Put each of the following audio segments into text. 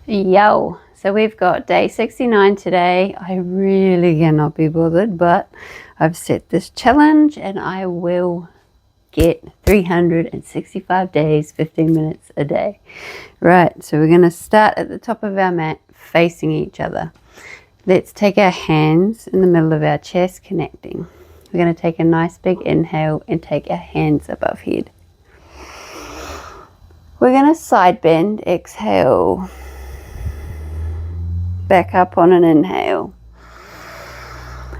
Yo, so we've got day 69 today. I really cannot be bothered, but I've set this challenge and I will get 365 days, 15 minutes a day. Right, so we're going to start at the top of our mat facing each other. Let's take our hands in the middle of our chest, connecting. We're going to take a nice big inhale and take our hands above head. We're going to side bend, exhale. Back up on an inhale.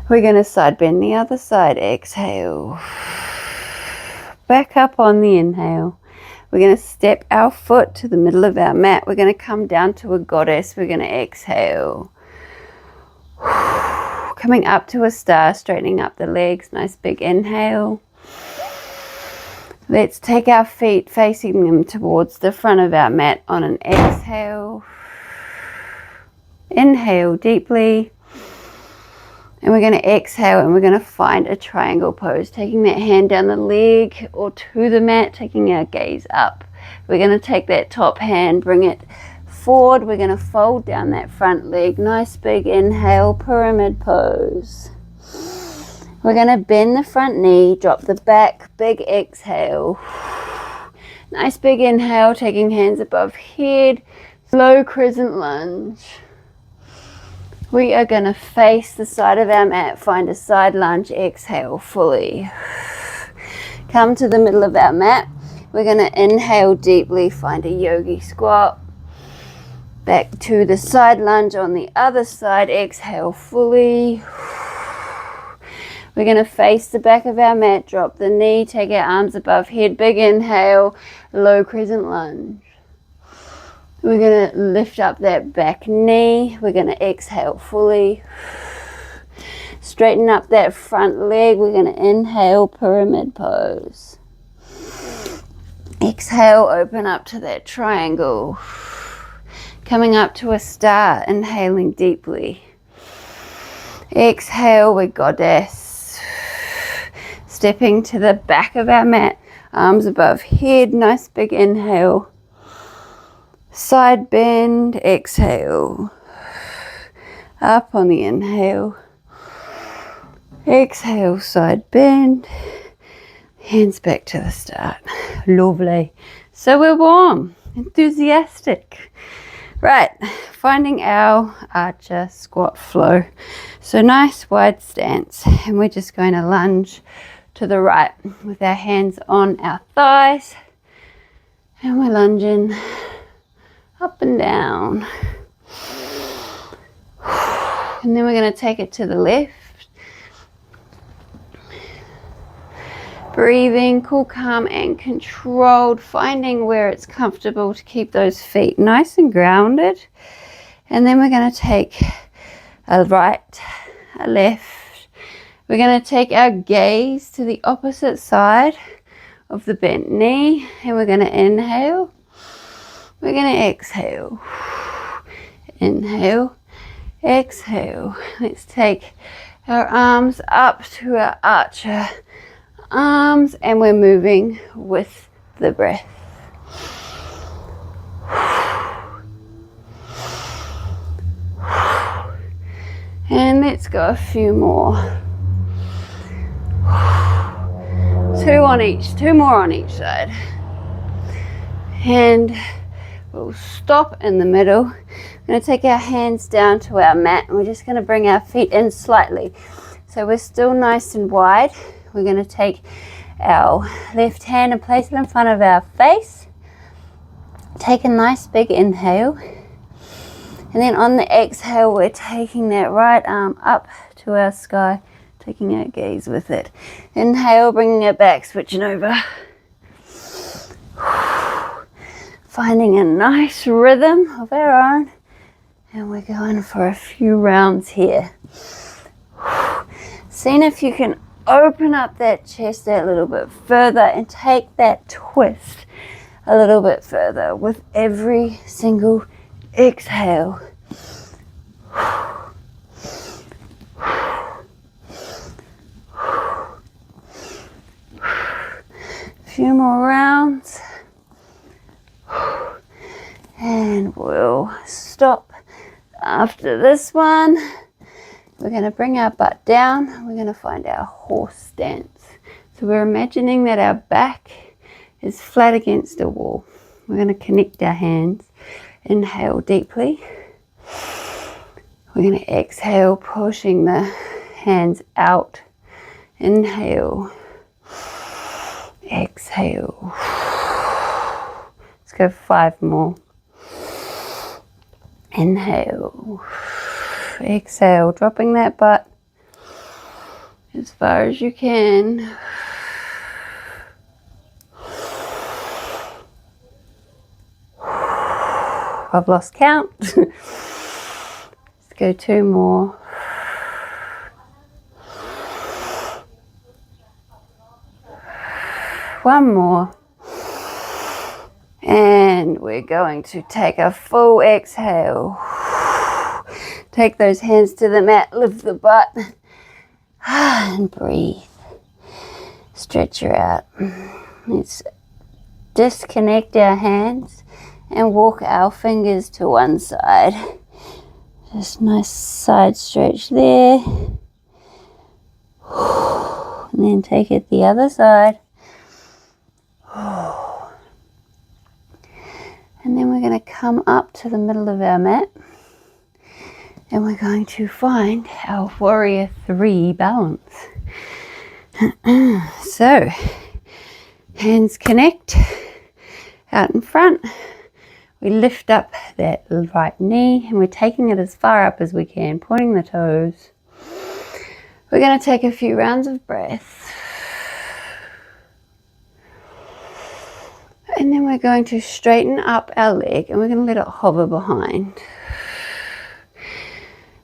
We're going to side bend the other side, exhale. Back up on the inhale. We're going to step our foot to the middle of our mat. We're going to come down to a goddess. We're going to exhale. Coming up to a star, straightening up the legs. Nice big inhale. Let's take our feet facing them towards the front of our mat on an exhale. Inhale deeply. And we're going to exhale and we're going to find a triangle pose, taking that hand down the leg or to the mat, taking our gaze up. We're going to take that top hand, bring it forward. We're going to fold down that front leg. Nice big inhale, pyramid pose. We're going to bend the front knee, drop the back, big exhale. Nice big inhale, taking hands above head, slow crescent lunge. We are going to face the side of our mat, find a side lunge, exhale fully. Come to the middle of our mat. We're going to inhale deeply, find a yogi squat. Back to the side lunge on the other side, exhale fully. We're going to face the back of our mat, drop the knee, take our arms above head, big inhale, low crescent lunge. We're going to lift up that back knee. We're going to exhale fully. Straighten up that front leg. We're going to inhale, pyramid pose. Exhale, open up to that triangle. Coming up to a star, inhaling deeply. Exhale, we goddess. Stepping to the back of our mat, arms above head, nice big inhale. Side bend, exhale. Up on the inhale. Exhale, side bend. Hands back to the start. Lovely. So we're warm, enthusiastic. Right, finding our archer squat flow. So nice wide stance. And we're just going to lunge to the right with our hands on our thighs. And we're lunging up and down. And then we're going to take it to the left. Breathing, cool, calm, and controlled. Finding where it's comfortable to keep those feet nice and grounded. And then we're going to take a right, a left. We're going to take our gaze to the opposite side of the bent knee. And we're going to inhale. We're going to exhale. Inhale, exhale. Let's take our arms up to our archer arms and we're moving with the breath. And let's go a few more. Two more on each side. And we'll stop in the middle. We're going to take our hands down to our mat and we're just going to bring our feet in slightly. So we're still nice and wide. We're going to take our left hand and place it in front of our face. Take a nice big inhale. And then on the exhale, we're taking that right arm up to our sky, taking our gaze with it. Inhale, bringing it back, switching over. Finding a nice rhythm of our own. And we're going for a few rounds here. Seeing if you can open up that chest a little bit further and take that twist a little bit further with every single exhale. Few more rounds. And we'll stop. stop after this one. We're going to bring our butt down. We're going to find our horse stance. So we're imagining that our back is flat against a wall. We're going to connect our hands. Inhale deeply. We're going to exhale, pushing the hands out. Inhale. Exhale. Let's go 5 more. Inhale. Exhale, dropping that butt as far as you can. I've lost count. Let's go 2 more. One more. And we're going to take a full exhale. Take those hands to the mat, lift the butt, and breathe. Stretch her out. Let's disconnect our hands and walk our fingers to one side. Just nice side stretch there. And then take it the other side. And then we're going to come up to the middle of our mat. And we're going to find our warrior 3 balance. So, hands connect out in front. We lift up that right knee and we're taking it as far up as we can, pointing the toes. We're going to take a few rounds of breath. And then we're going to straighten up our leg and we're going to let it hover behind.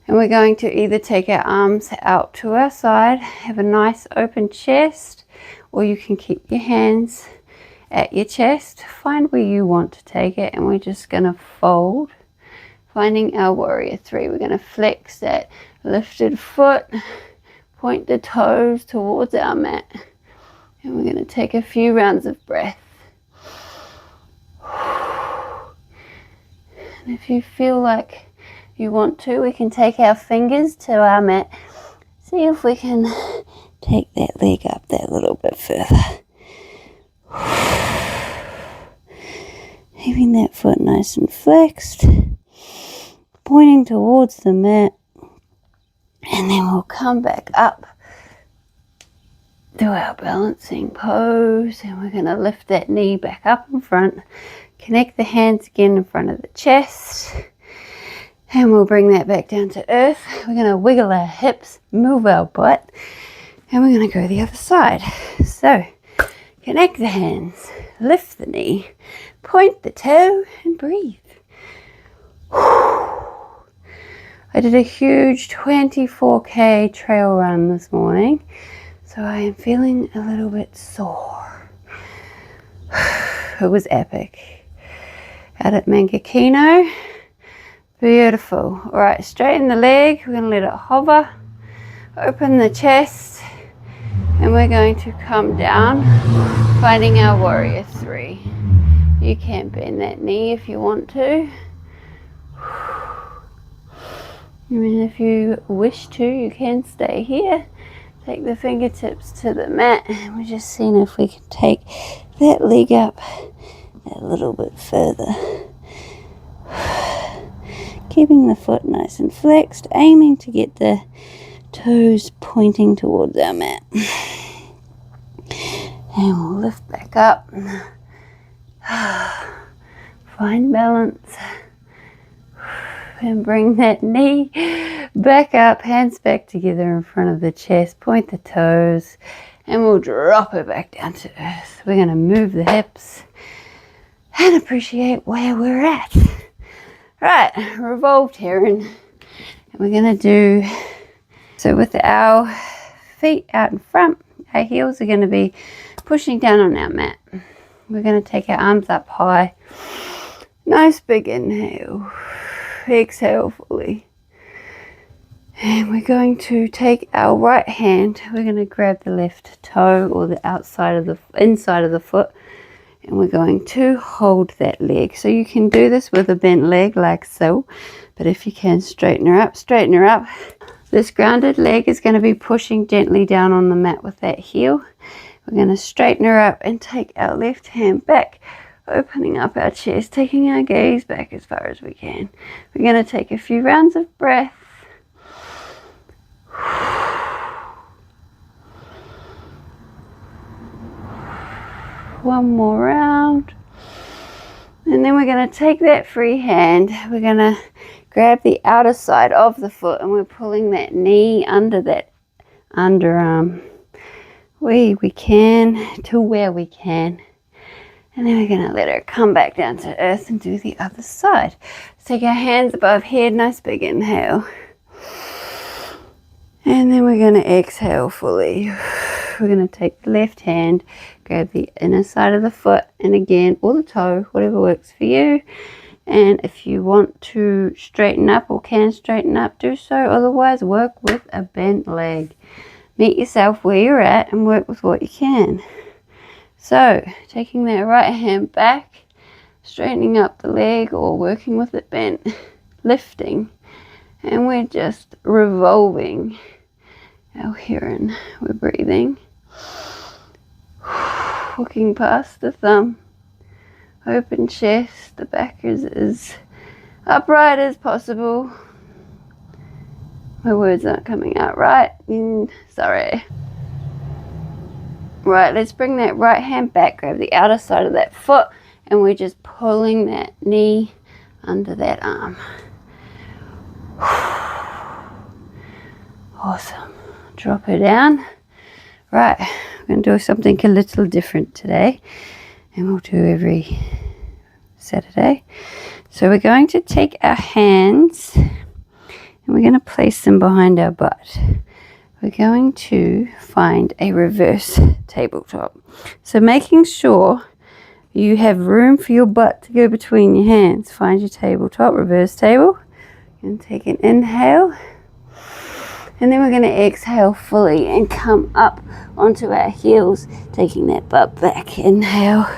And we're going to either take our arms out to our side, have a nice open chest, or you can keep your hands at your chest. Find where you want to take it, and we're just going to fold, finding our warrior 3. We're going to flex that lifted foot, point the toes towards our mat, and we're going to take a few rounds of breath. And if you feel like you want to, we can take our fingers to our mat. See if we can take that leg up that little bit further. Having that foot nice and flexed, pointing towards the mat. And then we'll come back up to our balancing pose. And we're going to lift that knee back up in front. Connect the hands again in front of the chest. And we'll bring that back down to earth. We're going to wiggle our hips, move our butt, and we're going to go the other side. So, connect the hands, lift the knee, point the toe, and breathe. I did a huge 24K trail run this morning, so I am feeling a little bit sore. It was epic. Out at Mangakino. Beautiful. All right, straighten the leg. We're going to let it hover. Open the chest. And we're going to come down, finding our warrior 3. You can bend that knee if you want to. And if you wish to, you can stay here. Take the fingertips to the mat. And we're just seeing if we can take that leg up a little bit further. Keeping the foot nice and flexed, aiming to get the toes pointing towards our mat. And we'll lift back up. Find balance. And bring that knee back up, hands back together in front of the chest. Point the toes. And we'll drop it back down to earth. We're going to move the hips and appreciate where we're at. Right, revolved Heron. And we're going to do, so with our feet out in front, our heels are going to be pushing down on our mat. We're going to take our arms up high. Nice big inhale. Exhale fully. And we're going to take our right hand. We're going to grab the left toe or the outside of the inside of the foot. And we're going to hold that leg. So you can do this with a bent leg like so, but if you can, straighten her up, straighten her up. This grounded leg is going to be pushing gently down on the mat with that heel. We're going to straighten her up and take our left hand back, opening up our chest, taking our gaze back as far as we can. We're going to take a few rounds of breath. One more round. And then we're going to take that free hand. We're going to grab the outer side of the foot and we're pulling that knee under that underarm where we can to where we can. And then we're going to let her come back down to earth and do the other side. Let's take our hands above head, nice big inhale. And then we're going to exhale fully. We're going to take the left hand, grab the inner side of the foot, and again, or the toe, whatever works for you. And if you want to straighten up or can straighten up, do so. Otherwise, work with a bent leg. Meet yourself where you're at and work with what you can. So, taking that right hand back, straightening up the leg or working with it bent, lifting. And we're just revolving our Heron. We're breathing. Looking past the thumb. Open chest. The back is as upright as possible. My words aren't coming out right. Sorry. Right, let's bring that right hand back. Grab the outer side of that foot. And we're just pulling that knee under that arm. Awesome. Drop her down. Right, we're going to do something a little different today, and we'll do every Saturday. So we're going to take our hands and we're going to place them behind our butt. We're going to find a reverse tabletop. So making sure you have room for your butt to go between your hands. Find your tabletop, reverse table. And take an inhale. And then we're going to exhale fully and come up onto our heels, taking that butt back. Inhale.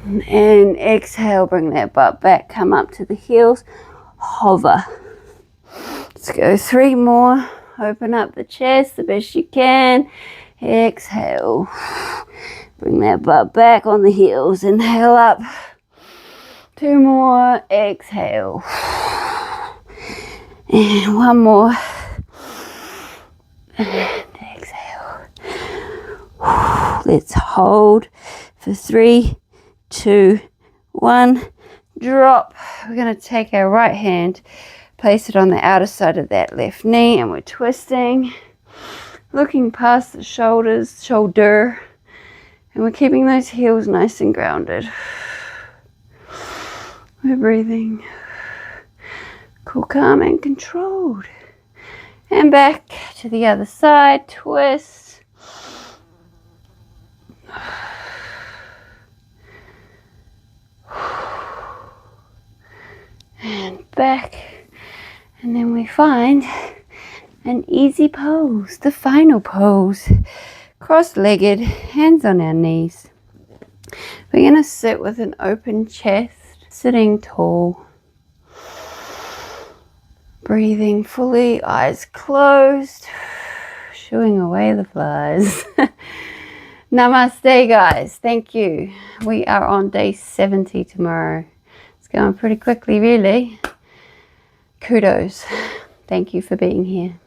And exhale, bring that butt back, come up to the heels, hover. Let's go 3 more. Open up the chest the best you can. Exhale. Bring that butt back on the heels. Inhale up. 2 more. Exhale. And 1 more. And exhale. Let's hold for 3, 2, 1. Drop. We're going to take our right hand, place it on the outer side of that left knee, and we're twisting, looking past the shoulder, and we're keeping those heels nice and grounded. We're breathing. Cool, calm, and controlled. And back to the other side. Twist. And back. And then we find an easy pose, the final pose. Cross-legged, hands on our knees. We're going to sit with an open chest, sitting tall. Breathing fully, eyes closed, shooing away the flies. Namaste, guys. Thank you. We are on day 70 tomorrow. It's going pretty quickly, really. Kudos. Thank you for being here.